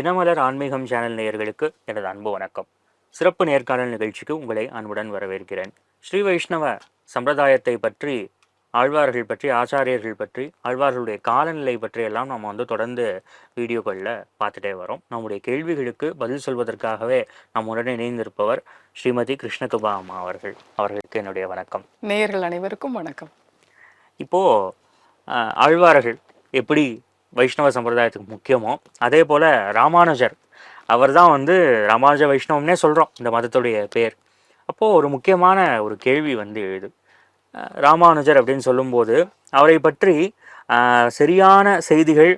தினமலர் ஆன்மீகம் சேனல் நேயர்களுக்கு எனது அன்பு வணக்கம். சிறப்பு நேர்காணல் நிகழ்ச்சிக்கு உங்களை அன்புடன் வரவேற்கிறேன். ஸ்ரீ வைஷ்ணவ சம்பிரதாயத்தை பற்றி, ஆழ்வார்கள் பற்றி, ஆச்சாரியர்கள் பற்றி, ஆழ்வார்களுடைய காலநிலை பற்றி எல்லாம் நம்ம தொடர்ந்து வீடியோக்களில் பார்த்துட்டே வரோம். நம்முடைய கேள்விகளுக்கு பதில் சொல்வதற்காகவே நம்முடன் இணைந்திருப்பவர் ஸ்ரீமதி கிருஷ்ணகுபா அம்மா அவர்களுக்கு என்னுடைய வணக்கம். நேயர்கள் அனைவருக்கும் வணக்கம். இப்போது ஆழ்வார்கள் எப்படி வைஷ்ணவ சம்பிரதாயத்துக்கு முக்கியமோ அதே போல் ராமானுஜர் அவர் தான் ராமானுஜ வைஷ்ணவம்னே சொல்கிறோம் இந்த மதத்துடைய பேர். அப்போது ஒரு முக்கியமான ஒரு கேள்வி எழுது. ராமானுஜர் அப்படின்னு சொல்லும்போது அவரை பற்றி சரியான செய்திகள்,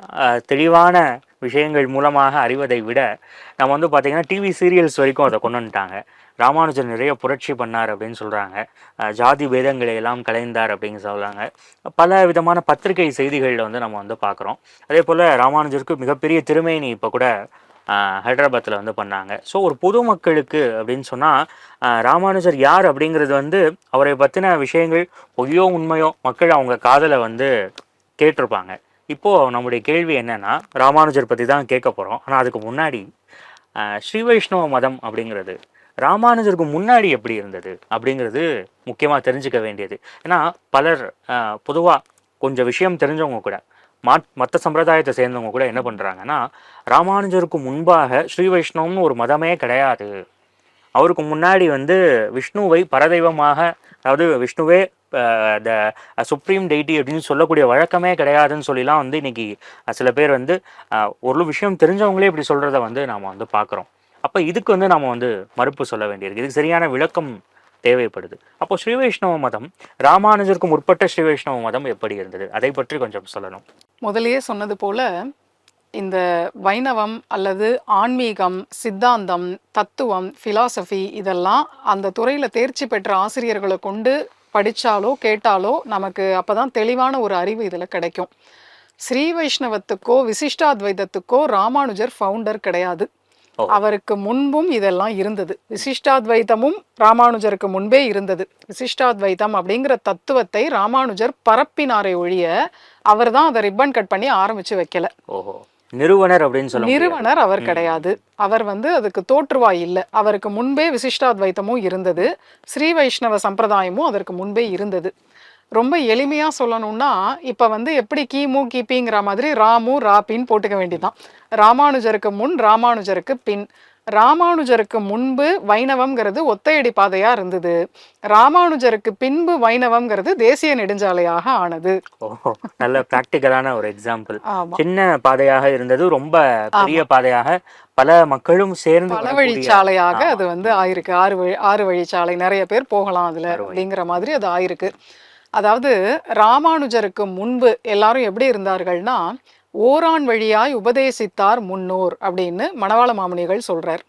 தெளிவான விஷயங்கள் மூலமாக அறிவதை விட நம்ம பார்த்திங்கன்னா டிவி சீரியல்ஸ் வரைக்கும் அதை கொண்டு வந்துட்டாங்க. ராமானுஜர் நிறைய புரட்சி பண்ணார் அப்படின்னு சொல்கிறாங்க. ஜாதி பேதங்களை எல்லாம் கலைந்தார் அப்படின்னு சொல்கிறாங்க. பல விதமான பத்திரிகை செய்திகளில் நம்ம பார்க்குறோம். அதே போல் ராமானுஜருக்கு மிகப்பெரிய திருமேனி இப்போ கூட ஹைதராபாத்தில் பண்ணாங்க. ஸோ ஒரு பொதுமக்களுக்கு அப்படின்னு சொன்னால் ராமானுஜர் யார் அப்படிங்கிறது அவரை பற்றின விஷயங்கள் பொய்யோ உண்மையோ மக்கள் அவங்க காதலை கேட்டிருப்பாங்க. இப்போது நம்முடைய கேள்வி என்னென்னா, ராமானுஜர் பற்றி தான் கேட்க போகிறோம். ஆனால் அதுக்கு முன்னாடி ஸ்ரீ வைஷ்ணவ மதம் அப்படிங்கிறது ராமானுஜருக்கு முன்னாடி எப்படி இருந்தது அப்படிங்கிறது முக்கியமாக தெரிஞ்சுக்க வேண்டியது. ஏன்னா பலர் பொதுவாக கொஞ்சம் விஷயம் தெரிஞ்சவங்க கூட மற்ற சம்பிரதாயத்தை சேர்ந்தவங்க கூட என்ன பண்ணுறாங்கன்னா, ராமானுஜருக்கு முன்பாக ஸ்ரீ வைஷ்ணவம்னு ஒரு மதமே கிடையாது, அவருக்கு முன்னாடி விஷ்ணுவை பரதெய்வமாக, அதாவது விஷ்ணுவே த சுப்ரீம் டெய்டி அப்படின்னு சொல்லக்கூடிய வழக்கமே கிடையாதுன்னு சொல்லிலாம் இன்னைக்கு சில பேர் ஒரு விஷயம் தெரிஞ்சவங்களே இப்படி சொல்கிறத நாம் பார்க்குறோம். அப்போ இதுக்கு நம்ம மறுப்பு சொல்ல வேண்டியிருக்கு. இதுக்கு சரியான விளக்கம் தேவைப்படுது. அப்போ ஸ்ரீ வைஷ்ணவ மதம் ராமானுஜருக்கு முற்பட்ட ஸ்ரீ வைஷ்ணவ மதம் எப்படி இருந்தது, அதை பற்றி கொஞ்சம் சொல்லணும். முதலியே சொன்னது போல இந்த வைணவம் அல்லது ஆன்மீகம், சித்தாந்தம், தத்துவம், ஃபிலாசபி இதெல்லாம் அந்த துறையில் தேர்ச்சி பெற்ற ஆசிரியர்களை கொண்டு படித்தாலோ கேட்டாலோ நமக்கு அப்போ தான் தெளிவான ஒரு அறிவு இதில் கிடைக்கும். ஸ்ரீ வைஷ்ணவத்துக்கோ விசிஷ்டாத்வைதத்துக்கோ ராமானுஜர் ஃபவுண்டர் கிடையாது. அவருக்கு முன்பும் இதெல்லாம் இருந்தது. விசிஷ்டாத்வைதமும் ராமானுஜருக்கு முன்பே இருந்தது. விசிஷ்டாத்வைதம் அப்படிங்கிற தத்துவத்தை ராமானுஜர் பரப்பினாரை ஒழிய அவர் தான் அதை ரிப்பன் கட் பண்ணி ஆரம்பிச்சு வைக்கல. நிறுவனர் அப்படின்னு சொல்ல நிறுவனர் அவர் கிடையாது. அவர் அதுக்கு தோற்றுவாய் இல்லை. அவருக்கு முன்பே விசிஷ்டாத்வைத்தமும் இருந்தது, ஸ்ரீ வைஷ்ணவ சம்பிரதாயமும் அதற்கு முன்பே இருந்தது. ரொம்ப எளிமையா சொல்லணும்னா இப்ப எப்படி கிமு கிபிங்கிற மாதிரி ராமு ராபின்னு போட்டுக்க வேண்டியதுதான். ராமானுஜருக்கு முன், ராமானுஜருக்கு பின். ராமானுஜருக்கு முன்பு வைணவம்ங்கிறது ஒத்தையடி பாதையா இருந்தது. ராமானுஜருக்கு பின்பு வைணவம்ங்கிறது தேசிய நெடுஞ்சாலையாக ஆனது. நல்ல பிராக்டிகலான ஒரு எக்ஸாம்பிள். சின்ன பாதையாக இருந்தது ரொம்ப பெரிய பாதையாக, பல மக்களும் சேர்ந்து பல வழிச்சாலையாக அது ஆயிருக்கு. ஆறு வழிச்சாலை, நிறைய பேர் போகலாம் அதுல அப்படிங்கிற மாதிரி அது ஆயிருக்கு. அதாவது ராமானுஜருக்கு முன்பு எல்லாரும் எப்படி இருந்தார்கள்னா, ஓரான் வழியாய் உபதேசித்தார் முன்னோர் அப்படின்னு மணவாள மாமுனிகள் சொல்றார்.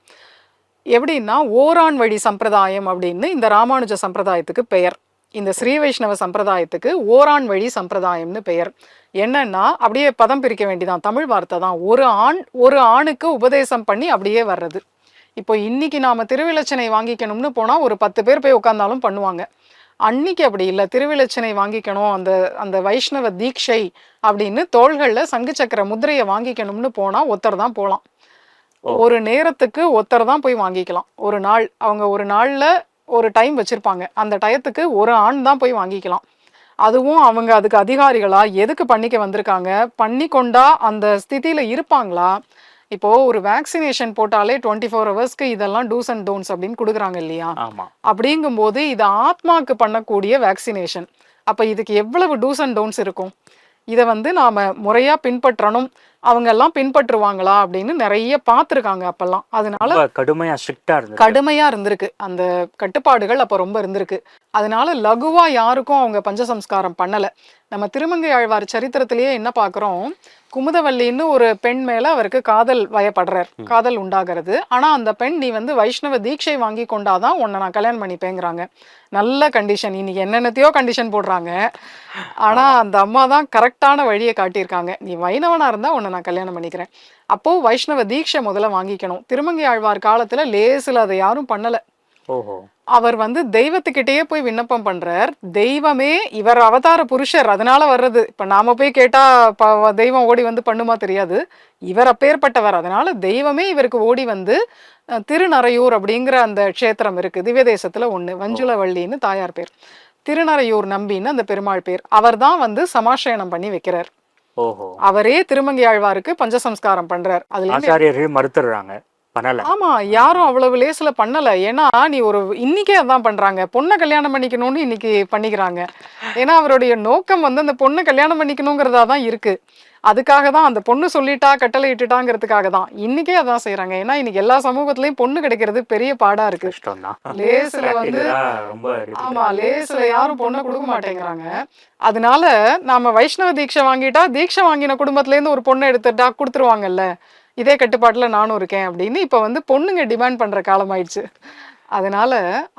எப்படின்னா ஓரான் வழி சம்பிரதாயம் அப்படின்னு இந்த ராமானுஜ சம்பிரதாயத்துக்கு பெயர். இந்த ஸ்ரீ வைஷ்ணவ சம்பிரதாயத்துக்கு ஓரான் வழி சம்பிரதாயம்னு பெயர். என்னன்னா அப்படியே பதம் பிரிக்க வேண்டிதான், தமிழ் வார்த்தை தான். ஒரு ஆணுக்கு உபதேசம் பண்ணி அப்படியே வர்றது. இப்போ இன்னைக்கு நாம திருவிலச்சனை வாங்கிக்கணும்னு போனா ஒரு 10 பேர் போய் உட்கார்ந்தாலும் பண்ணுவாங்க. அன்னைக்கு அப்படி இல்லை. திருவிலச்சனை வாங்கிக்கணும், அந்த வைஷ்ணவ தீட்சை அப்படின்னு தோள்களில் சங்கு சக்கர முத்திரையை வாங்கிக்கணும்னு போனால் ஒருத்தர் தான் போகலாம். ஒரு நேரத்துக்கு ஒருத்தர் தான் போய் வாங்கிக்கலாம். ஒரு நாள் அவங்க ஒரு நாளில் ஒரு டைம் வச்சுருப்பாங்க. அந்த டயத்துக்கு ஒரு ஆண் தான் போய் வாங்கிக்கலாம். அதுவும் அவங்க அதுக்கு அதிகாரிகளா, எதுக்கு பண்ணிக்க வந்திருக்காங்க, பண்ணி கொண்டா அந்த ஸ்திதியில் இருப்பாங்களா. இப்போது ஒரு வேக்சினேஷன் போட்டாலே 24 ஹவர்ஸ்க்கு இதெல்லாம் டூஸ் அண்ட் டோன்ஸ் அப்படின்னு கொடுக்குறாங்க இல்லையா. அப்படிங்கும்போது இது ஆத்மாக்கு பண்ணக்கூடிய வேக்சினேஷன். அப்போ இதுக்கு எவ்வளவு டூஸ் அண்ட் டோன்ஸ் இருக்கும். இதை நாம் முறையாக பின்பற்றணும். அவங்க எல்லாம் பின்பற்றுவாங்களா அப்படின்னு நிறைய பார்த்துருக்காங்க அப்பெல்லாம். அதனால கடுமையாக இருந்திருக்கு அந்த கட்டுப்பாடுகள். அப்போ ரொம்ப இருந்திருக்கு. அதனால லகுவா யாருக்கும் அவங்க பஞ்சசம்ஸ்காரம் பண்ணலை. நம்ம திருமங்கை ஆழ்வார் சரித்திரத்திலேயே என்ன பார்க்குறோம், குமுதவல்லின்னு ஒரு பெண் மேல அவருக்கு காதல் வயப்படுறார், காதல் உண்டாகிறது. ஆனா அந்த பெண் நீ வைஷ்ணவ தீட்சை வாங்கி கொண்டாதான் உன்னை நான் கல்யாணம் பண்ணிப்பேங்கிறாங்க. நல்ல கண்டிஷன். இன்னைக்கு என்னென்னத்தையோ கண்டிஷன் போடுறாங்க. ஆனா அந்த அம்மா தான் கரெக்டான வழியை காட்டியிருக்காங்க. நீ வைணவனா இருந்தா உன்னை நான் கல்யாணம் பண்ணிக்கிறேன். அப்போ வைஷ்ணவ தீட்சை முதல்ல வாங்கிக்கணும். திருமங்கை ஆழ்வார் காலத்துல லேசில் அதை யாரும் பண்ணல. அவர் வந்து தெய்வத்துக்கிட்டேயே போய் விண்ணப்பம் பண்றார். தெய்வமே இவர் அவதார புருஷர், அதனால வர்றது. இப்ப நாம போய் கேட்டா தெய்வம் ஓடி வந்து பண்ணுமா தெரியாது. இவர் அப்பேற்பட்டவர், அதனால தெய்வமே இவருக்கு ஓடி வந்து திருநறையூர் அப்படிங்கிற அந்த க்ஷேத்திரம் இருக்கு திவ்ய தேசத்துல ஒண்ணு, வஞ்சுளவள்ளின்னு தாயார் பேர். திருநறையூர் நம்பின்னு அந்த பெருமாள் பேர். அவர் தான் வந்து சமாசயனம் பண்ணி வைக்கிறார். ஓஹோ. அவரே திருமங்கை ஆழ்வாருக்கு பஞ்சசம்ஸ்காரம் பண்றார். அதுல ஆச்சாரியர்கள் மறுத்துடுறாங்க, பண்ணல. ஆமா, யாரும் அவ்வளவு லேசுல பண்ணல. ஏன்னா நீ ஒரு இன்னைக்கே அதான் பண்றாங்க, பொண்ணை கல்யாணம் பண்ணிக்கணும்னு இன்னைக்கு பண்ணிக்கிறாங்க. ஏன்னா அவருடைய நோக்கம் வந்து அந்த பொண்ணை கல்யாணம் பண்ணிக்கணுங்கிறதா தான் இருக்கு. அதுக்காக தான் அந்த பொண்ணு சொல்லிட்டா கட்டளை இட்டுட்டாங்கிறதுக்காக தான் இன்னைக்கே அதான் செய்யறாங்க. ஏன்னா இன்னைக்கு எல்லா சமூகத்திலயும் பொண்ணு கிடைக்கிறது பெரிய பாடா இருக்கு. லேசுல வந்து ஆமா, லேசுல யாரும் பொண்ணை கொடுக்க மாட்டேங்கிறாங்க. அதனால நாம வைஷ்ணவ தீட்சை வாங்கிட்டா தீட்சை வாங்கின குடும்பத்துல இருந்து ஒரு பொண்ணை எடுத்துட்டா கொடுத்துருவாங்கல்ல, இதே கட்டுப்பாட்டுல நானும் இருக்கேன் அப்படின்னு இப்ப வந்து பொண்ணுங்க டிமாண்ட் பண்ற காலம் ஆயிடுச்சு. அதனால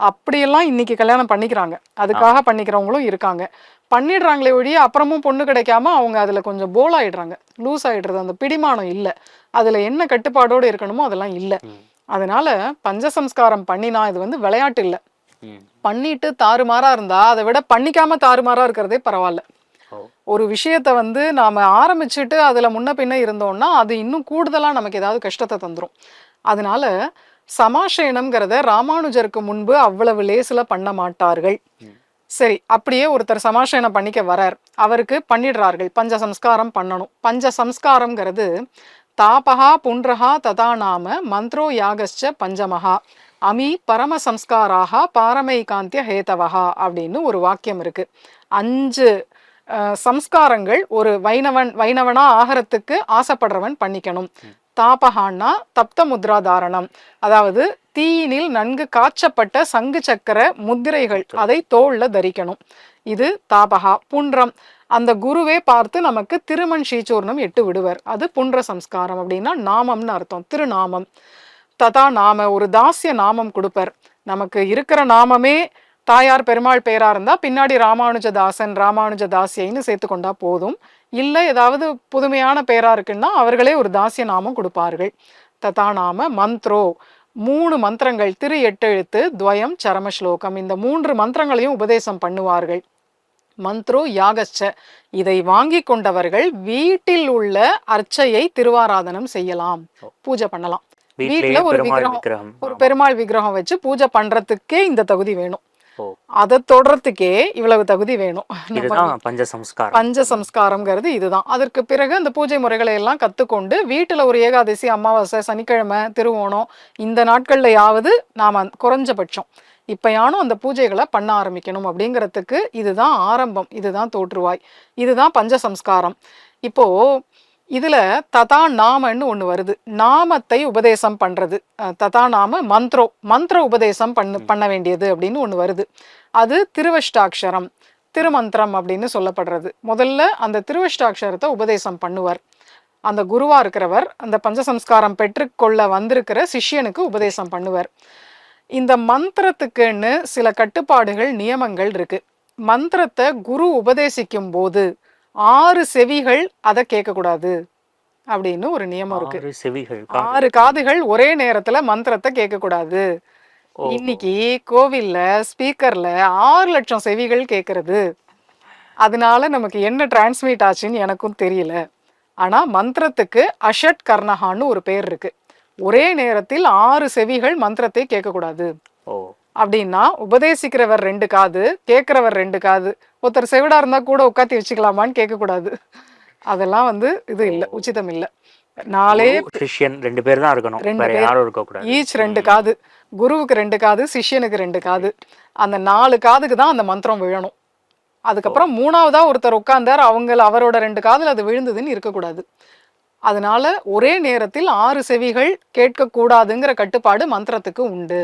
அப்படியெல்லாம் இன்னைக்கு கல்யாணம் பண்ணிக்கிறாங்க, அதுக்காக பண்ணிக்கிறவங்களும் இருக்காங்க. பண்ணிடுறாங்களே ஒழிய அப்புறமும் பொண்ணு கிடைக்காம அவங்க அதுல கொஞ்சம் போல் ஆயிடுறாங்க, லூஸ் ஆயிடுறது. அந்த பிடிமானம் இல்லை, அதுல என்ன கட்டுப்பாடோடு இருக்கணுமோ அதெல்லாம் இல்லை. அதனால பஞ்சசம்ஸ்காரம் பண்ணினா இது வந்து விளையாட்டு இல்லை. பண்ணிட்டு தாறுமாறா இருந்தா அதை விட பண்ணிக்காம தாறுமாறா இருக்கிறதே பரவாயில்ல. ஒரு விஷயத்த வந்து நாம ஆரம்பிச்சுட்டு அதுல முன்ன பின்ன இருந்தோம்னா அது இன்னும் கூடுதலா நமக்கு ஏதாவது கஷ்டத்தை தந்துரும். அதனால சமாசயனம்ங்கிறத ராமானுஜருக்கு முன்பு அவ்வளவு லேசுல பண்ண மாட்டார்கள். சரி, அப்படியே ஒருத்தர் சமாசயனம் பண்ணிக்க வரார், அவருக்கு பண்ணிடுறார்கள், பஞ்சசம்ஸ்காரம் பண்ணணும். பஞ்சசம்ஸ்காரம்ங்கிறது தாபகா புன்றஹா ததா நாம மந்த்ரோ யாகஸ்ச பஞ்சமஹா அமி பரமசம்ஸ்காராக பாரமைகாந்திய ஹேதவஹா அப்படின்னு ஒரு வாக்கியம் இருக்கு. 5 சம்ஸ்காரங்கள் ஒரு வைணவனா ஆகறதுக்கு ஆசைப்படுறவன் பண்ணிக்கணும். தாபகான்னா தப்த முத்ரா தாரணம், அதாவது தீயினில் நன்கு காய்ச்சப்பட்ட சங்கு சக்கர முத்திரைகள் அதை தோல்ல தரிக்கணும், இது தாபகா. புன்றம், அந்த குருவே பார்த்து நமக்கு திருமண் ஸ்ரீசூர்ணம் 8 விடுவர், அது புன்ற சம்ஸ்காரம். அப்படின்னா நாமம்னு அர்த்தம், திருநாமம். ததா நாம, ஒரு தாசிய நாமம் கொடுப்பர். நமக்கு இருக்கிற நாமமே தாயார் பெருமாள் பேரா இருந்தா பின்னாடி ராமானுஜதாசன் ராமானுஜதாசியைன்னு சேர்த்து கொண்டா போதும். இல்லை ஏதாவது புதுமையான பேரா இருக்குன்னா அவர்களே ஒரு தாசிய நாமம் கொடுப்பார்கள். ததா நாம மந்த்ரோ, 3 மந்திரங்கள், திரு 8 எழுத்து, துவயம் சரம ஸ்லோகம், இந்த 3 மந்திரங்களையும் உபதேசம் பண்ணுவார்கள். மந்த்ரோ யாகச்ச, இதை வாங்கி கொண்டவர்கள் வீட்டில் உள்ள அர்ச்சையை திருவாராதனம் செய்யலாம், பூஜை பண்ணலாம். வீட்டுல ஒரு பெருமாள் விக்கிரகம் வச்சு பூஜை பண்றதுக்கே இந்த தகுதி வேணும். அதை தொடர்றதுக்கே இவ்வளவு தகுதி வேணும். பஞ்சசம்ஸ்காரம்ங்கிறது இதுதான். அதற்கு பிறகு அந்த பூஜை முறைகளை எல்லாம் கத்துக்கொண்டு வீட்டுல ஒரு ஏகாதசி, அமாவாசை, சனிக்கிழமை, திருவோணம், இந்த நாட்கள்லயாவது நாம குறைஞ்சபட்சம் இப்பயானும் அந்த பூஜைகளை பண்ண ஆரம்பிக்கணும். அப்படிங்கிறதுக்கு இதுதான் ஆரம்பம், இதுதான் தோற்றுவாய், இதுதான் பஞ்சசம்ஸ்காரம். இப்போ இதுல ததா நாமன்னு ஒண்ணு வருது, நாமத்தை உபதேசம் பண்றது. ததா நாம மந்திர உபதேசம் பண்ண வேண்டியது அப்படின்னு ஒண்ணு வருது. அது திருவஷ்டாட்சரம், திருமந்திரம் அப்படின்னு சொல்லப்படுறது. முதல்ல அந்த திருவஷ்டாட்சரத்தை உபதேசம் பண்ணுவார் அந்த குருவா இருக்கிறவர், அந்த பஞ்சசம்ஸ்காரம் பெற்றுக்கொள்ள வந்திருக்கிற சிஷ்யனுக்கு உபதேசம் பண்ணுவார். இந்த மந்திரத்துக்குன்னு சில கட்டுப்பாடுகள், நியமங்கள் இருக்கு. மந்திரத்தை குரு உபதேசிக்கும் போது 6 செவிகள் அதை கேட்கக்கூடாது அப்படின்னு ஒரு நியமம் இருக்கு. 6 காதுகள் ஒரே நேரத்துல மந்திரத்தை கேட்கக்கூடாது. இன்னைக்கு கோவில்ல ஸ்பீக்கர்ல 6 லட்சம் செவிகள் கேட்கறது. அதனால நமக்கு என்ன டிரான்ஸ்மிட் ஆச்சுன்னு எனக்கும் தெரியல. ஆனா மந்திரத்துக்கு அஷட் கர்ணஹான்னு ஒரு பேர் இருக்கு. ஒரே நேரத்தில் 6 செவிகள் மந்திரத்தை கேட்கக்கூடாது. அப்படின்னா உபதேசிக்கிறவர் 2 காது, கேட்கிறவர் 2 காது. ஒருத்தர் செவிடா இருந்தா கூட உட்காத்தி வச்சுக்கலாமான்னு கேட்கக்கூடாது. அதெல்லாம் வந்து இது இல்லை, உச்சிதம் இல்லை. 2 பேர் தான் இருக்கணும், ஈச் 2 காது. குருவுக்கு 2 காது, சிஷ்யனுக்கு 2 காது. அந்த 4 காதுக்கு தான் அந்த மந்திரம் விழணும். அதுக்கப்புறம் 3ஆவதா ஒருத்தர் உட்கார்ந்தார், அவரோட 2 காதுல அது விழுந்ததுன்னு இருக்கக்கூடாது. அதனால ஒரே நேரத்தில் 6 செவிகள் கேட்கக்கூடாதுங்கிற கட்டுப்பாடு மந்திரத்துக்கு உண்டு.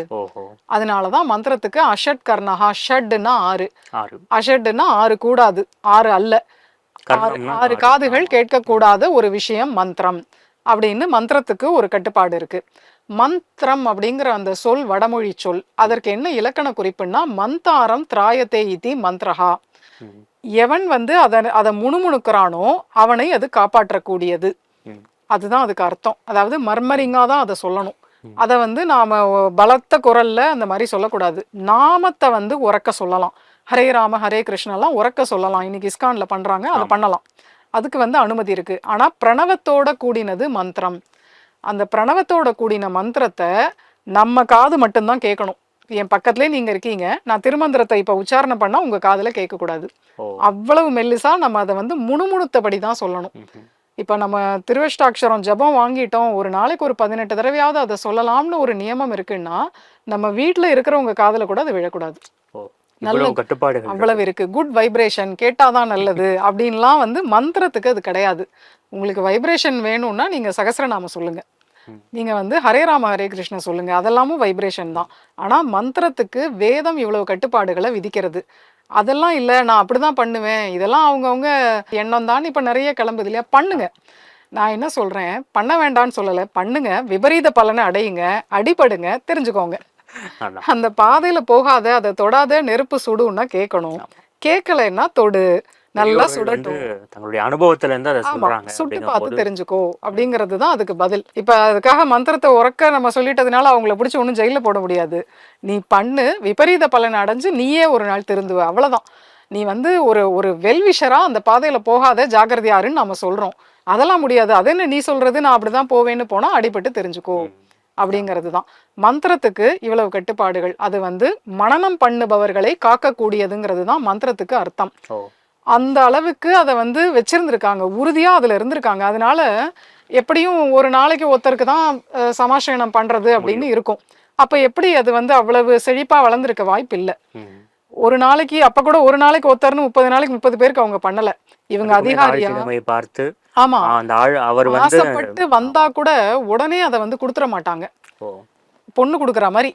அதனாலதான் மந்திரத்துக்கு அஷட் கர்ணஹா, ஷட்னா 6, அஷட்னா 6 கூடாது, 6 அல்ல, 6 காதுகள் கேட்கக்கூடாத ஒரு விஷயம் மந்திரம் அப்படின்னு மந்திரத்துக்கு ஒரு கட்டுப்பாடு இருக்கு. மந்திரம் அப்படிங்கிற அந்த சொல் வடமொழி சொல். அதற்கு என்ன இலக்கண குறிப்புன்னா மந்தாரம் திராயத்தே இதி மந்திரஹா. எவன் வந்து அதை முணுமுணுக்கிறானோ அவனை அது காப்பாற்றக்கூடியது, அதுதான் அதுக்கு அர்த்தம். அதாவது மர்மரிங்கா தான் அதை சொல்லணும். அதை வந்து நாம பலத்த குரல்ல அந்த மாதிரி சொல்லக்கூடாது. நாமத்தை வந்து உறக்க சொல்லலாம். ஹரே ராம ஹரே கிருஷ்ணெல்லாம் உறக்க சொல்லலாம். இன்னைக்கு இஸ்கான்ல பண்றாங்க, அதை பண்ணலாம். அதுக்கு வந்து அனுமதி இருக்கு. ஆனா பிரணவத்தோட கூடினது மந்திரம். அந்த பிரணவத்தோட கூடின மந்திரத்தை நம்ம காது மட்டும்தான் கேட்கணும். என் பக்கத்துலேயே நீங்க இருக்கீங்க, நான் திருமந்திரத்தை இப்ப உச்சாரணை பண்ணா உங்க காதுல கேட்கக்கூடாது. அவ்வளவு மெல்லிசா நம்ம அதை வந்து முணுமுணுத்தபடி தான் சொல்லணும். இப்ப நம்ம திருவஷ்டாட்சரம் ஜபம் வாங்கிட்டோம், ஒரு நாளைக்கு ஒரு 18 தடவையாவது அதை சொல்லலாம்னு ஒரு நியமம் இருக்குன்னா, நம்ம வீட்டுல இருக்கிறவங்க காதுல கூட அது விழக்கூடாது. நல்ல கட்டுப்பாடு அவ்வளவு இருக்கு. குட் வைப்ரேஷன் கேட்டாதான் நல்லது அப்படின்லாம் வந்து மந்திரத்துக்கு அது கிடையாது. உங்களுக்கு வைப்ரேஷன் வேணும்னா நீங்க சகஸ்ரநாமம் சொல்லுங்க, நீங்க வந்து ஹரே ராம ஹரே கிருஷ்ண சொல்லுங்க, அதெல்லாமும் வைப்ரேஷன் தான். ஆனா மந்திரத்துக்கு வேதம் இவ்வளவு கட்டுப்பாடுகளை விதிக்கிறது. அதெல்லாம் இல்லை, நான் அப்படிதான் பண்ணுவேன், இதெல்லாம் அவங்கவுங்க எண்ணம் தான். இப்ப நிறைய கிளம்புது இல்லையா, பண்ணுங்க. நான் என்ன சொல்றேன், பண்ண வேண்டாம்னு சொல்லலை, பண்ணுங்க, விபரீத பலனை அடையுங்க, அடிபடுங்க, தெரிஞ்சுக்கோங்க. அந்த பாதையில போகாத, அதை தொடாத, நெருப்பு சுடுன்னா கேட்கணும், கேட்கலைன்னா தொடு, நல்லா சுடட்டும். தங்களுடைய அனுபவத்துல இருந்து அதை சொல்றாங்க, சுட்டு பார்த்து தெரிஞ்சுக்கோ அப்படிங்கிறது தான் அதுக்கு பதில். இப்ப அதுக்காக மந்திரத்தை உறக்க நம்ம சொல்லிட்டதுனால அவங்கள பிடிச்சி ஒன்றும் ஜெயில போட முடியாது. நீ பண்ணு, விபரீத பலன் அடைஞ்சு நீயே ஒரு நாள் திருந்துவ, அவ்வளவுதான். நீ வந்து ஒரு வெல்விஷரா அந்த பாதையில போகாத, ஜாகிரதையாருன்னு நம்ம சொல்றோம். அதெல்லாம் முடியாது, அது என்ன நீ சொல்றது, நான் அப்படிதான் போவேன்னு போனா அடிபட்டு தெரிஞ்சுக்கோ அப்படிங்கிறது தான். மந்திரத்துக்கு இவ்வளவு கட்டுப்பாடுகள். அது வந்து மனனம் பண்ணுபவர்களை காக்கக்கூடியதுங்கிறது தான் மந்திரத்துக்கு அர்த்தம். அந்த அளவுக்கு அதை வந்து வச்சிருந்திருக்காங்க, உறுதியா அதுல இருந்திருக்காங்க. அதனால எப்படியும் ஒரு நாளைக்கு ஒருத்தருக்கு தான் சமாசயனம் பண்றது அப்படின்னு இருக்கும். அப்ப எப்படி அது வந்து அவ்வளவு செழிப்பா வளர்ந்துருக்க வாய்ப்பு இல்லை. ஒரு நாளைக்கு, அப்ப கூட ஒரு நாளைக்கு ஒருத்தர்னு 30 நாளைக்கு 30 பேருக்கு அவங்க பண்ணல. இவங்க அதிகாரியா பார்த்து, ஆமா, அவர் ஆசைப்பட்டு வந்தா கூட உடனே அதை வந்து கொடுத்துட மாட்டாங்க. பொண்ணு கொடுக்குற மாதிரி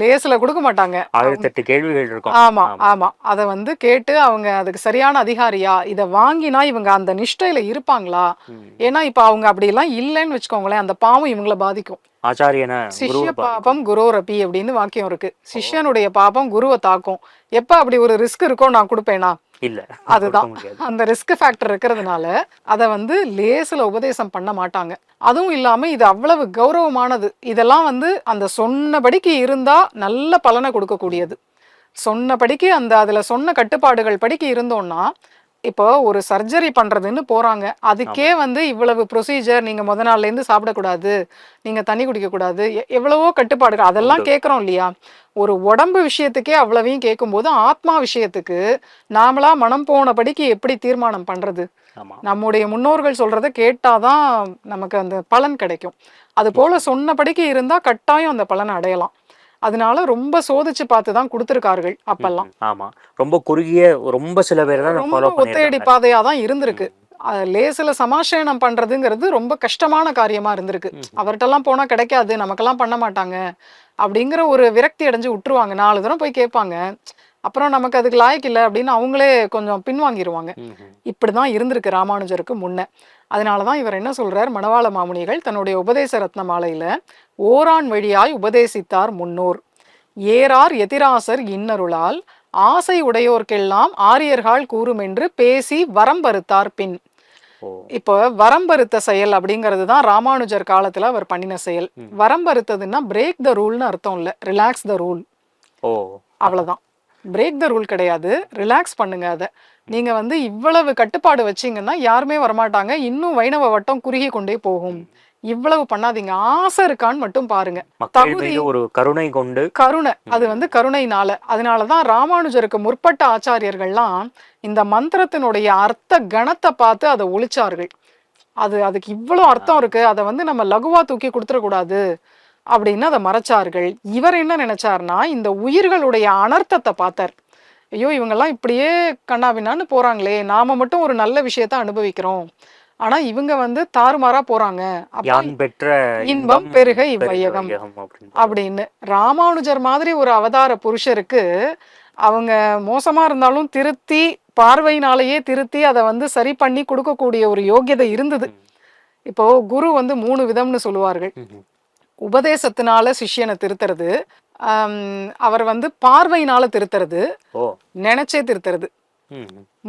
லேஸ்ல கொடுக்க மாட்டாங்க. 1008 கேள்விகள் இருக்கும். ஆமா ஆமா, அதை வந்து கேட்டு அவங்க அதுக்கு சரியான அதிகாரியா, இதை வாங்கினா இவங்க அந்த நிஷ்டையில இருப்பாங்களா. ஏன்னா இப்ப அவங்க அப்படி எல்லாம் இல்லைன்னு வச்சுக்கோங்களேன், அந்த பாவம் இவங்கள பாதிக்கும். ஆச்சாரியன சிஷ்ய பாபம் குரோரபி அப்படின்னு வாக்கியம் இருக்கு. சிஷ்யனுடைய பாபம் குருவை தாக்கும். எப்ப அப்படி ஒரு ரிஸ்க் இருக்கோ நான் கொடுப்பேனா, இல்ல. அதுதான் அந்த ரிஸ்க் ஃபேக்டர் இருக்கிறதுனால அதை வந்து லேசில் உபதேசம் பண்ண மாட்டாங்க. அதுவும் இல்லாம இது அவ்வளவு கௌரவமானது. இதெல்லாம் வந்து அந்த சொன்னபடிக்கு இருந்தா நல்ல பலனை கொடுக்கக்கூடியது. சொன்னபடிக்கு அந்த அதுல சொன்ன கட்டுப்பாடுகள் படிக்கு இருந்தோம்னா, இப்போ ஒரு சர்ஜரி பண்றதுன்னு போறாங்க, அதுக்கே வந்து இவ்வளவு ப்ரொசீஜர், நீங்க முத நாள்ல இருந்து சாப்பிடக்கூடாது, நீங்க தண்ணி குடிக்க கூடாது, எவ்வளவோ கட்டுப்பாடுகள், அதெல்லாம் கேட்கறோம் இல்லையா. ஒரு உடம்பு விஷயத்துக்கே அவ்வளவையும் கேட்கும்போது ஆத்மா விஷயத்துக்கு நாமளா மனம் போனபடிக்கு எப்படி தீர்மானம் பண்றது? நம்முடைய முன்னோர்கள் சொல்றதை கேட்டாதான் நமக்கு அந்த பலன் கிடைக்கும். அது போல சொன்னபடிக்கு இருந்தா கட்டாயம் அந்த பலனை அடையலாம். அதனால ரொம்ப சோதிச்சு பார்த்து தான் கொடுத்துருக்கார்கள் அப்பெல்லாம். ஆமா, ரொம்ப குறுகிய, ரொம்ப சில பேர் தான் ரொம்ப ஒத்தையடி பாதையா தான் இருந்திருக்கு. லேசில சமாசயனம் பண்றதுங்கிறது ரொம்ப கஷ்டமான காரியமா இருந்திருக்கு. அவர்கிட்டலாம் போனா கிடைக்காது, நமக்கெல்லாம் பண்ண மாட்டாங்க அப்படிங்கிற ஒரு விரக்தி அடைஞ்சு விட்டுருவாங்க. 4 தடவை போய் கேட்பாங்க, அப்புறம் நமக்கு அதுக்கு லாய்க்கு இல்லை அப்படின்னு அவங்களே கொஞ்சம் பின்வாங்கிடுவாங்க. இப்படிதான் இருந்திருக்கு ராமானுஜருக்கு முன்ன. அதனாலதான் இவர் என்ன சொல்றார், மணவாள மாமுனிகள் தன்னுடைய உபதேச ரத்ன மாலையில ஓரான் வழியாய் உபதேசித்தார் முன்னோர், ஏறார் எதிராசர் இன்னருளால் ஆசை உடையோர்க்கெல்லாம் ஆரியர்கள் கூறும் என்று பேசி வரம்பறுத்தார் பின். இப்போ வரம்பறுத்த செயல் அப்படிங்கிறது தான் ராமானுஜர் காலத்துல அவர் பண்ணின செயல். வரம்பறுத்ததுன்னா பிரேக் த ரூல்னு அர்த்தம் இல்லை, ரிலாக்ஸ் த ரூல். அவ்வளவுதான், பிரேக் த ரூல் கிடையாது, ரிலாக்ஸ் பண்ணுங்க. அதை நீங்க வந்து இவ்வளவு கட்டுப்பாடு வச்சீங்கன்னா யாருமே வரமாட்டாங்க, இன்னும் வைணவ வட்டம் குறுகி கொண்டே போகும். இவ்வளவு பண்ணாதீங்க, ஆசை இருக்கான்னு மட்டும் பாருங்க. தகுதி, ஒரு கருணை கொண்டு, கருணை, அது வந்து கருணைனால. அதனாலதான் ராமானுஜருக்கு முற்பட்ட ஆச்சாரியர்கள்லாம் இந்த மந்திரத்தினுடைய அர்த்த கணத்தை பார்த்து அதை ஒழிச்சார்கள். அதுக்கு இவ்வளவு அர்த்தம் இருக்கு, அதை வந்து நம்ம லகுவா தூக்கி கொடுத்துடக்கூடாது அப்படின்னு அதை மறைச்சார்கள். இவர் என்ன நினைச்சார்னா, இந்த உயிர்களுடைய அனர்த்தத்தை பார்த்தார். ஐயோ இவங்கெல்லாம் இப்படியே கண்ணாபின்னான்னு போறாங்களே, நாம மட்டும் ஒரு நல்ல விஷயத்த அனுபவிக்கிறோம், ஆனா இவங்க வந்து தாறுமாறா போறாங்க, இன்பம் பெருக இவ்வையகம் அப்படின்னு. ராமானுஜர் மாதிரி ஒரு அவதார புருஷருக்கு அவங்க மோசமா இருந்தாலும் திருத்தி, பார்வையினாலேயே திருத்தி அதை வந்து சரி பண்ணி கொடுக்கக்கூடிய ஒரு யோகியதை இருந்தது. இப்போ குரு வந்து 3 விதம்னு சொல்லுவார்கள். உபதேசத்தினால சிஷ்யனை திருத்துறது, அவர் வந்து பார்வையினால திருத்துறது, நினைச்சே திருத்துறது.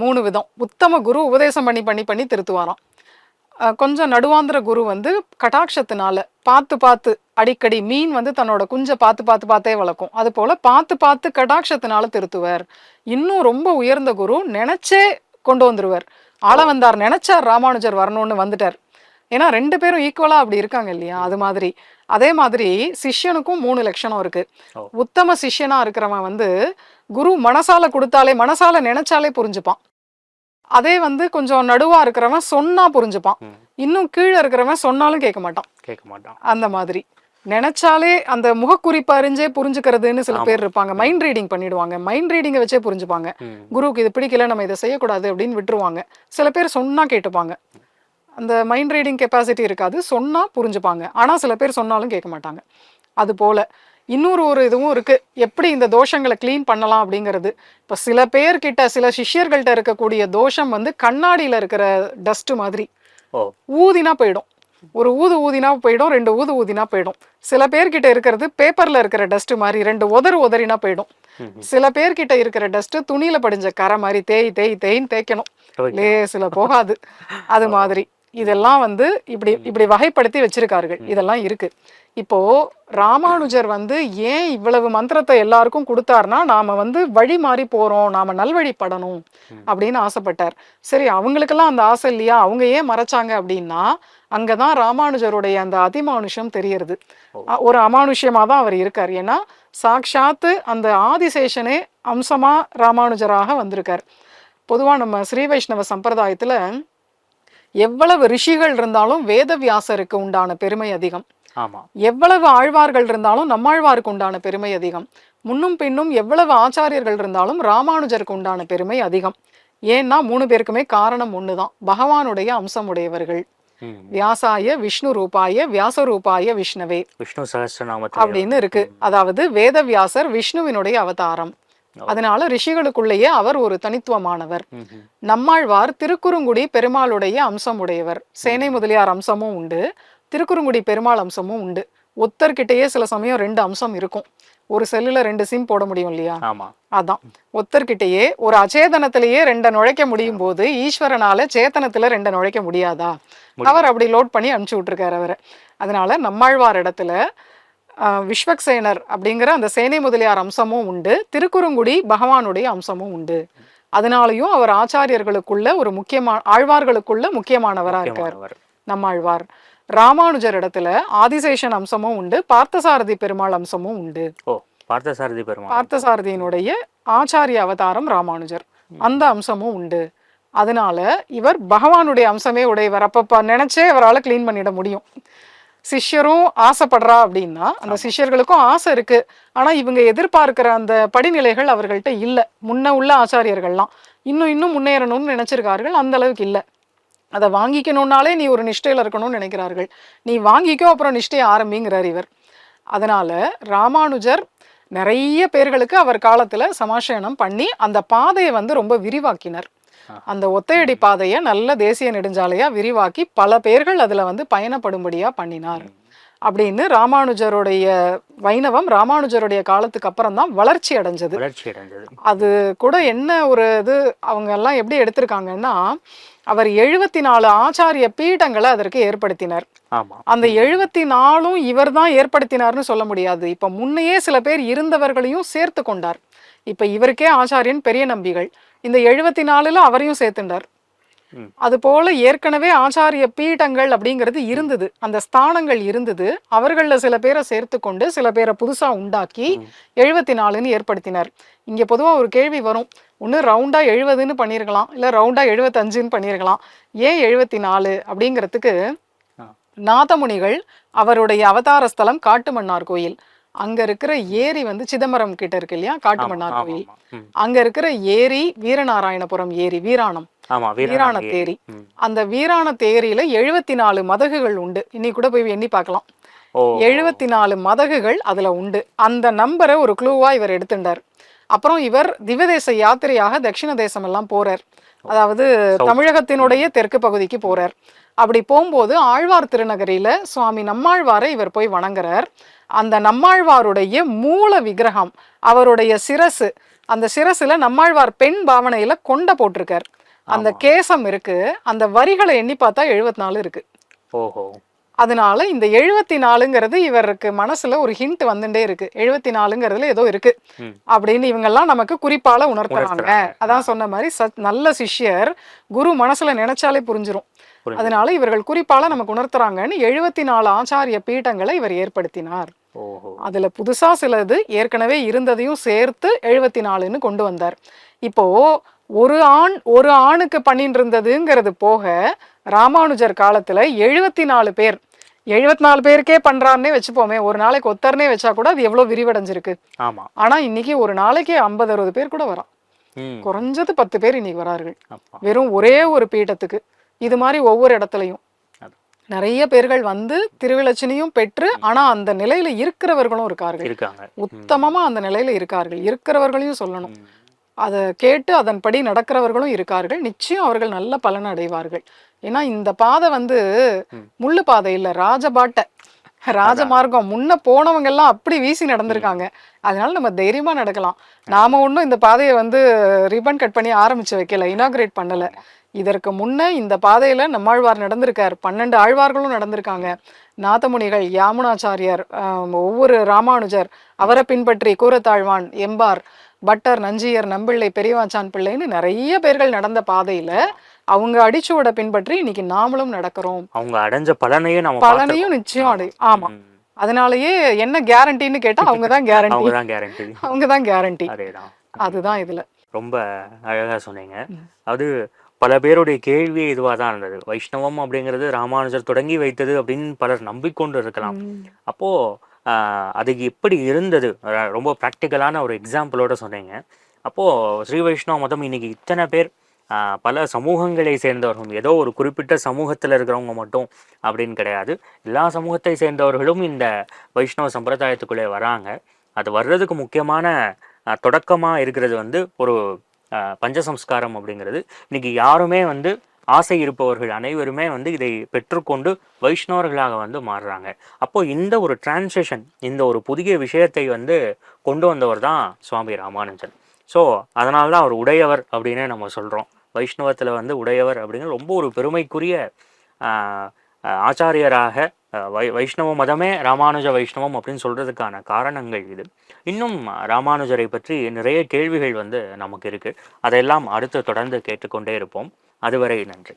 3 விதம். உத்தம குரு உபதேசம் பண்ணி பண்ணி பண்ணி திருத்துவாராம். கொஞ்சம் நடுவாந்திர குரு வந்து கடாட்சத்தினால பார்த்து பார்த்து அடிக்கடி மீன் வந்து தன்னோட குஞ்சை பார்த்து பார்த்து பார்த்தே வளர்க்கும், அது போல பார்த்து பார்த்து கடாட்சத்தினால திருத்துவார். இன்னும் ரொம்ப உயர்ந்த குரு நினைச்சே கொண்டு வந்துருவார். ஆள வந்தார், நினைச்சார் ராமானுஜர் வரணும்னு வந்துட்டார். ஏன்னா 2 பேரும் ஈக்குவலா அப்படி இருக்காங்க இல்லையா, அது மாதிரி. அதே மாதிரி சிஷ்யனுக்கும் 3 லட்சணம் இருக்கு. உத்தம சிஷ்யனா இருக்கிறவன் வந்து குரு மனசால கொடுத்தாலே, மனசால நினைச்சாலே புரிஞ்சுப்பான். அதே வந்து கொஞ்சம் நடுவா இருக்கிறவன் சொன்னா புரிஞ்சுப்பான். இன்னும் கீழே இருக்கிறவன் சொன்னாலும் கேட்க மாட்டான். அந்த மாதிரி நினைச்சாலே அந்த முகக்குறிப்பு அறிஞ்சே புரிஞ்சுக்கிறதுன்னு சில பேர் இருப்பாங்க. மைண்ட் ரீடிங் பண்ணிடுவாங்க, மைண்ட் ரீடிங்கை வச்சே புரிஞ்சுப்பாங்க. குருவுக்கு இது பிடிக்கல, நம்ம இதை செய்யக்கூடாது அப்படின்னு விட்டுருவாங்க. சில பேர் சொன்னா கேட்டுப்பாங்க, அந்த மைண்ட் ரீடிங் கெப்பாசிட்டி இருக்காது, சொன்னா புரிஞ்சுப்பாங்க. ஆனா சில பேர் சொன்னாலும் கேட்க மாட்டாங்க. அது போல இன்னொரு இதுவும் இருக்கு, எப்படி இந்த தோஷங்களை கிளீன் பண்ணலாம் அப்படிங்கிறது. இப்ப சில பேர்கிட்ட, சில சிஷ்யர்கள்ட்ட இருக்கக்கூடிய தோஷம் வந்து கண்ணாடியில இருக்கிற டஸ்ட் மாதிரி. ஊதினா போயிடும், ஒரு ஊதினா போயிடும், 2 ஊதினா போயிடும். சில பேர்கிட்ட இருக்கிறது பேப்பர்ல இருக்கிற டஸ்ட் மாதிரி, 2 உதறினா போயிடும். சில பேர்கிட்ட இருக்கிற டஸ்ட் துணியில படிஞ்ச கரை மாதிரி, தேய்ன்னு தேய்க்கணும், லேசில போகாது. அது மாதிரி இதெல்லாம் வந்து இப்படி வகைப்படுத்தி வச்சிருக்கார்கள். இதெல்லாம் இருக்கு. இப்போ ராமானுஜர் வந்து ஏன் இவ்வளவு மந்திரத்தை எல்லாருக்கும் கொடுத்தாருன்னா, நாம வந்து வழி மாறி போறோம், நாம நல்வழிப்படணும் அப்படின்னு ஆசைப்பட்டார். சரி, அவங்களுக்கெல்லாம் அந்த ஆசை இல்லையா, அவங்க ஏன் மறைச்சாங்க அப்படின்னா, அங்கதான் ராமானுஜருடைய அந்த அதிமானுஷம் தெரியறது. ஒரு அமானுஷ்யமா தான் அவர் இருக்கார். ஏன்னா சாக்ஷாத்து அந்த ஆதிசேஷனே அம்சமா ராமானுஜராக வந்திருக்கார். பொதுவா நம்ம ஸ்ரீ வைஷ்ணவ சம்பிரதாயத்துல எவ்வளவு ரிஷிகள் இருந்தாலும் வேதவியாசருக்கு உண்டான பெருமை அதிகம். எவ்வளவு ஆழ்வார்கள் இருந்தாலும் நம்மாழ்வாருக்கு உண்டான பெருமை அதிகம். முன்னும் பின்னும் எவ்வளவு ஆச்சாரியர்கள் இருந்தாலும் ராமானுஜருக்கு உண்டான பெருமை அதிகம். ஏன்னா 3 பேருக்குமே காரணம் ஒண்ணுதான், பகவானுடைய அம்சம் உடையவர்கள். வியாசாய விஷ்ணு ரூபாய வியாசரூபாய விஷ்ணவே, விஷ்ணு சஹஸ்ரநாமம் அப்படின்னு இருக்கு. அதாவது வேதவியாசர் விஷ்ணுவினுடைய அவதாரம். அதனால ரிஷிகளுக்குள்ளேயே அவர் ஒரு தனித்துவமானவர். நம்மாழ்வார் திருக்குறுங்குடி பெருமாளுடைய அம்சம் உடையவர். சேனை முதலியார் அம்சமும் உண்டு, திருக்குறுங்குடி பெருமாள் அம்சமும் உண்டு. ஒத்தர்கிட்டயே சில சமயம் 2 அம்சம் இருக்கும். ஒரு செல்லுல 2 சிம் போட முடியும் இல்லையா, அதான் ஒத்தர்கிட்டயே ஒரு அச்சேதனத்திலேயே 2 நுழைக்க முடியும் போது ஈஸ்வரனால சேத்தனத்துல 2 நுழைக்க முடியாதா? அவர் அப்படி லோட் பண்ணி அனுப்பிச்சு விட்டுருக்காரு அவரை. அதனால நம்மாழ்வார் இடத்துல விஸ்வக்சேனர் அப்படிங்கிற அந்த சேனை முதலியார் அம்சமும் உண்டு, திருக்குறுங்குடி பகவானுடைய அம்சமும் உண்டு. அதனாலயும் அவர் ஆச்சாரியர்களுக்குள்ள ஒரு ஆழ்வார்களுக்குள்ள முக்கியமானவரா இருக்கார் நம்மாழ்வார். ராமானுஜர் இடத்துல ஆதிசேஷன் அம்சமும் உண்டு, பார்த்தசாரதி பெருமாள் அம்சமும் உண்டு. பார்த்தசாரதியினுடைய ஆச்சாரிய அவதாரம் ராமானுஜர், அந்த அம்சமும் உண்டு. அதனால இவர் பகவானுடைய அம்சமே உடையவர். அப்ப நினைச்சே அவரால் கிளீன் பண்ணிட முடியும். சிஷ்யரும் ஆசைப்படுறா அப்படின்னா, அந்த சிஷ்யர்களுக்கும் ஆசை இருக்கு, ஆனா இவங்க எதிர்பார்க்கிற அந்த படிநிலைகள் அவர்கள்ட்ட இல்ல. முன்ன உள்ள ஆச்சாரியர்கள்லாம் இன்னும் முன்னேறணும்னு நினைச்சிருக்கார்கள், அந்த அளவுக்கு இல்ல. அதை வாங்கிக்கணும்னாலே நீ ஒரு நிஷ்டையில இருக்கணும்னு நினைக்கிறார்கள். நீ வாங்கிக்கோ, அப்புறம் நிஷ்டையை ஆரம்பிங்கிறார் இவர். அதனால ராமானுஜர் நிறைய பேர்களுக்கு அவர் காலத்துல சமாசயனம் பண்ணி அந்த பாதையை வந்து ரொம்ப விரிவாக்கினர். அந்த ஒத்தையடி பாதையை நல்ல தேசிய நெடுஞ்சாலையா விரிவாக்கி பல பேர்கள் அதுல வந்து பயணப்படும்படியா பண்ணினார். அப்படின்னு ராமானுஜருடைய வைணவம் ராமானுஜருடைய காலத்துக்கு அப்புறம் தான் வளர்ச்சி அடைஞ்சது. அது கூட என்ன ஒரு இது அவங்க எல்லாம் எப்படி எடுத்திருக்காங்கன்னா, அவர் 74 ஆச்சாரிய பீடங்களை அதற்கு ஏற்படுத்தினார். அந்த 74 இவர் தான் ஏற்படுத்தினார்னு சொல்ல முடியாது. இப்ப முன்னையே சில பேர் இருந்தவர்களையும் சேர்த்து கொண்டார். இப்ப இவருக்கே ஆச்சாரியன் பெரிய நம்பிகள், இந்த 74ல அவரையும் சேர்த்துண்டார். அது போல ஏற்கனவே ஆச்சாரிய பீடங்கள் அப்படிங்கிறது இருந்தது, அந்த ஸ்தானங்கள் இருந்தது. அவர்கள சில பேரை சேர்த்து கொண்டு சில பேரை புதுசா உண்டாக்கி 74ன்னு ஏற்படுத்தினார். இங்க பொதுவா ஒரு கேள்வி வரும், ஒன்று ரவுண்டா 70ன்னு பண்ணியிருக்கலாம், இல்லை ரவுண்டா 75ன்னு பண்ணியிருக்கலாம். ஏன் 74 அப்படிங்கிறதுக்கு நாதமுனிகள் அவருடைய அவதார ஸ்தலம் காட்டுமன்னார் கோயில். அங்க இருக்கிற ஏரி வந்து சிதம்பரம் கிட்ட இருக்கு இல்லையா, காட்டுமன்னார் கோயில். அங்க இருக்கிற ஏரி வீரநாராயணபுரம் ஏரி, வீராண தேரி. அந்த வீராண தேரியில 74 மதகுகள் உண்டு. இன்னைக்கு கூட போய் எண்ணி பார்க்கலாம். 74 மதகுகள் அதுல உண்டு. அந்த நம்பரை ஒரு க்ளூவா இவர் எடுத்துட்டார். அப்புறம் இவர் திவ்யதேச யாத்திரையாக தட்சிண தேசம் எல்லாம் போறார், அதாவது தமிழகத்தினுடைய தெற்கு பகுதிக்கு போறார். அப்படி போகும்போது ஆழ்வார் திருநகரியில சுவாமி நம்மாழ்வாரை இவர் போய் வணங்குறார். அந்த நம்மாழ்வாருடைய மூல விக்கிரகம், அவருடைய சிரசு, அந்த சிரசுல நம்மாழ்வார் பெண் பாவனையில கொண்ட போட்டிருக்கார். அந்த கேசம் இருக்கு, அந்த வரிகளை எண்ணி பார்த்தா 74 இருக்கு. ஓஹோ. அதனால இந்த 74ங்கிறது இவருக்கு மனசுல ஒரு ஹிண்ட் வந்துட்டே இருக்கு. 74ங்கிறதுல ஏதோ இருக்கு அப்படின்னு இவங்கெல்லாம் நமக்கு குறிப்பால உணர்த்துறாங்க. அதான் சொன்ன மாதிரி நல்ல சிஷ்யர் குரு மனசுல நினைச்சாலே புரிஞ்சிரும். அதனால இவர்கள் குறிப்பால நமக்கு உணர்த்துறாங்கன்னு 74 ஆச்சாரிய பீட்டங்களை இவர் ஏற்படுத்தினார். அதுல புதுசா சிலது ஏற்கனவே இருந்ததையும் சேர்த்து 74ன்னு கொண்டு வந்தார். இப்போ ஒரு ஆணுக்கு பண்ணிட்டு இருந்ததுங்கிறது போக ராமானுஜர் காலத்துல 74 பேர், 74 பேருக்கே பண்றாருன்னே வச்சுப்போமே, ஒரு நாளைக்கு ஒத்தர்னே வச்சா கூட அது எவ்வளவு விரிவடைஞ்சிருக்கு. ஆனா இன்னைக்கு ஒரு நாளைக்கு 50-60 பேர் கூட வரான். குறைஞ்சது 10 பேர் இன்னைக்கு வரார்கள் வெறும் ஒரே ஒரு பீடத்துக்கு. இது மாதிரி ஒவ்வொரு இடத்துலையும் நிறைய பேர்கள் வந்து திருவிலட்சணையும் பெற்று ஆனா அந்த நிலையில இருக்கிறவர்களும் இருக்கார்கள். உத்தமமா அந்த நிலையில இருக்கார்கள். இருக்கிறவர்களையும் சொல்லணும். அதை கேட்டு அதன்படி நடக்கிறவர்களும் இருக்கார்கள். நிச்சயம் அவர்கள் நல்ல பலன் அடைவார்கள். ஏன்னா இந்த பாதை வந்து முள்ளு பாதை இல்ல, ராஜபாட்டை, ராஜமார்க்கம். முன்ன போனவங்க எல்லாம் அப்படி வீசி நடந்திருக்காங்க. அதனால நம்ம தைரியமா நடக்கலாம். நாம ஒன்றும் இந்த பாதையை வந்து ரிப்பன் கட் பண்ணி ஆரம்பிச்சு வைக்கல, இனாகிரேட் பண்ணல. இதற்கு முன்ன இந்த பாதையில நம்மாழ்வார் நடந்திருக்கார், 12 ஆழ்வார்களும் நடந்திருக்காங்க. நாதமுனிகள், யாமுனாச்சாரியர், ஒவ்வொரு ராமானுஜர், அவரை பின்பற்றி கூரத்தாழ்வான், எம்பார், பட்டர், நஞ்சியர், நம்பிள்ளை, பெரியவாச்சான் பிள்ளைன்னு நிறைய பேர்கள் நடந்த பாதையில அவங்க அடிச்சுவட பின்பற்றி இன்னைக்கு நாமளும் நடக்கிறோம். அவங்க அடைஞ்ச பலனையும் நிச்சயம் அடையும். ஆமா, அதனாலயே என்ன கேரண்டின்னு கேட்டா அவங்கதான் கேரண்டி. அவங்கதான் கேரண்டி. அதுதான் இதுல ரொம்ப அழகா சொன்னீங்க. அது பல பேருடைய கேள்வி இதுவாக தான் இருந்தது. வைஷ்ணவம் அப்படிங்கிறது ராமானுஜர் தொடங்கி வைத்தது அப்படின்னு பலர் நம்பிக்கொண்டு இருக்கலாம். அப்போ அதுக்கு எப்படி இருந்தது, ரொம்ப ப்ராக்டிக்கலான ஒரு எக்ஸாம்பிளோட சொன்னீங்க. அப்போது ஸ்ரீ வைஷ்ணவ மதம் இன்னைக்கு இத்தனை பேர், பல சமூகங்களை சேர்ந்தவர்களும், ஏதோ ஒரு குறிப்பிட்ட சமூகத்தில் இருக்கிறவங்க மட்டும் அப்படின்னு கிடையாது, எல்லா சமூகத்தை சேர்ந்தவர்களும் இந்த வைஷ்ணவ சம்பிரதாயத்துக்குள்ளே வராங்க. அது வர்றதுக்கு முக்கியமான தொடக்கமாக இருக்கிறது வந்து ஒரு பஞ்சசம்ஸ்காரம் அப்படிங்கிறது. இன்னைக்கு யாருமே வந்து ஆசை இருப்பவர்கள் அனைவருமே வந்து இதை பெற்றுக்கொண்டு வைஷ்ணவர்களாக வந்து மாறுறாங்க. அப்போ இந்த ஒரு டிரான்சிஷன், இந்த ஒரு புதிய விஷயத்தை வந்து கொண்டு வந்தவர் தான் சுவாமி ராமானுஜன். ஸோ அதனால தான் அவர் உடையவர் அப்படின்னு நம்ம சொல்கிறோம். வைஷ்ணவத்தில் வந்து உடையவர் அப்படிங்கிற ரொம்ப ஒரு பெருமைக்குரிய ஆச்சாரியராக வைஷ்ணவ மதமே ராமானுஜ வைஷ்ணவம் அப்படின்னு சொல்கிறதுக்கான காரணங்கள் இது. இன்னும் ராமானுஜரை பற்றி நிறைய கேள்விகள் வந்து நமக்கு இருக்குது. அதையெல்லாம் அடுத்து தொடர்ந்து கேட்டுக்கொண்டே இருப்போம். அதுவரை நன்றி.